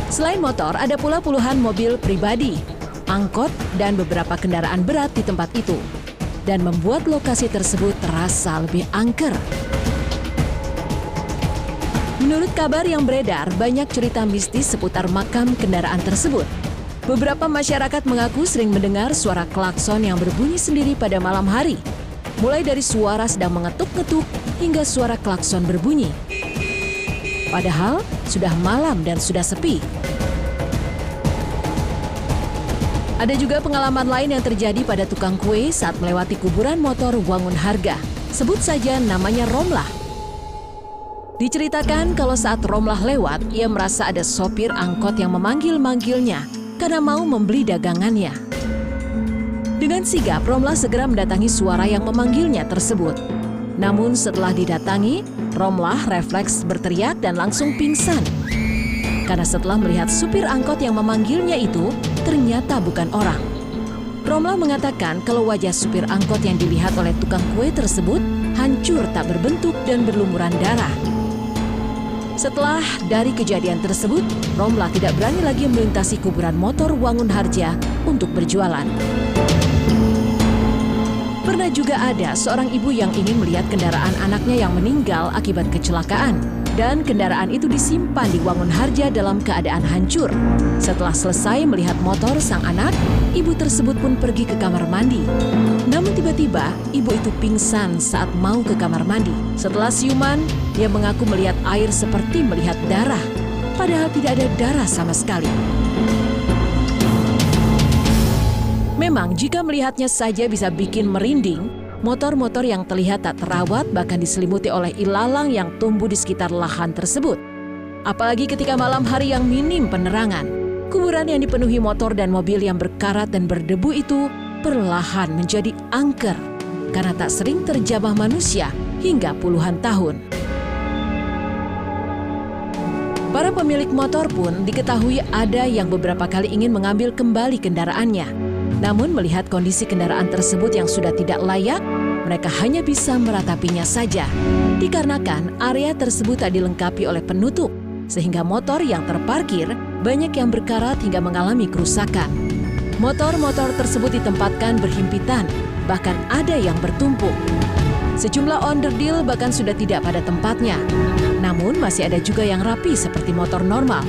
Selain motor, ada pula puluhan mobil pribadi, angkot, dan beberapa kendaraan berat di tempat itu. Dan membuat lokasi tersebut terasa lebih angker. Menurut kabar yang beredar, banyak cerita mistis seputar makam kendaraan tersebut. Beberapa masyarakat mengaku sering mendengar suara klakson yang berbunyi sendiri pada malam hari. Mulai dari suara sedang mengetuk-ngetuk hingga suara klakson berbunyi. Padahal sudah malam dan sudah sepi. Ada juga pengalaman lain yang terjadi pada tukang kue saat melewati kuburan motor Wangun Harga. Sebut saja namanya Romlah. Diceritakan kalau saat Romlah lewat, ia merasa ada sopir angkot yang memanggil-manggilnya karena mau membeli dagangannya. Dengan sigap, Romlah segera mendatangi suara yang memanggilnya tersebut. Namun setelah didatangi, Romlah refleks berteriak dan langsung pingsan. Karena setelah melihat supir angkot yang memanggilnya itu, ternyata bukan orang. Romlah mengatakan kalau wajah supir angkot yang dilihat oleh tukang kue tersebut hancur tak berbentuk dan berlumuran darah. Setelah dari kejadian tersebut, Romlah tidak berani lagi melintasi kuburan motor Wangun Harja untuk berjualan. Pernah juga ada seorang ibu yang ingin melihat kendaraan anaknya yang meninggal akibat kecelakaan. Dan kendaraan itu disimpan di Wangun Harja dalam keadaan hancur. Setelah selesai melihat motor sang anak, ibu tersebut pun pergi ke kamar mandi. Namun tiba-tiba, ibu itu pingsan saat mau ke kamar mandi. Setelah siuman, dia mengaku melihat air seperti melihat darah. Padahal tidak ada darah sama sekali. Memang jika melihatnya saja bisa bikin merinding, motor-motor yang terlihat tak terawat bahkan diselimuti oleh ilalang yang tumbuh di sekitar lahan tersebut. Apalagi ketika malam hari yang minim penerangan, kuburan yang dipenuhi motor dan mobil yang berkarat dan berdebu itu perlahan menjadi angker karena tak sering terjamah manusia hingga puluhan tahun. Para pemilik motor pun diketahui ada yang beberapa kali ingin mengambil kembali kendaraannya. Namun melihat kondisi kendaraan tersebut yang sudah tidak layak, mereka hanya bisa meratapinya saja. Dikarenakan area tersebut tak dilengkapi oleh penutup, sehingga motor yang terparkir banyak yang berkarat hingga mengalami kerusakan. Motor-motor tersebut ditempatkan berhimpitan, bahkan ada yang bertumpuk. Sejumlah onderdil bahkan sudah tidak pada tempatnya. Namun masih ada juga yang rapi seperti motor normal.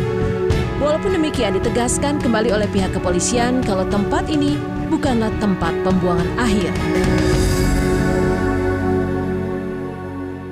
Walaupun demikian ditegaskan kembali oleh pihak kepolisian kalau tempat ini bukanlah tempat pembuangan akhir.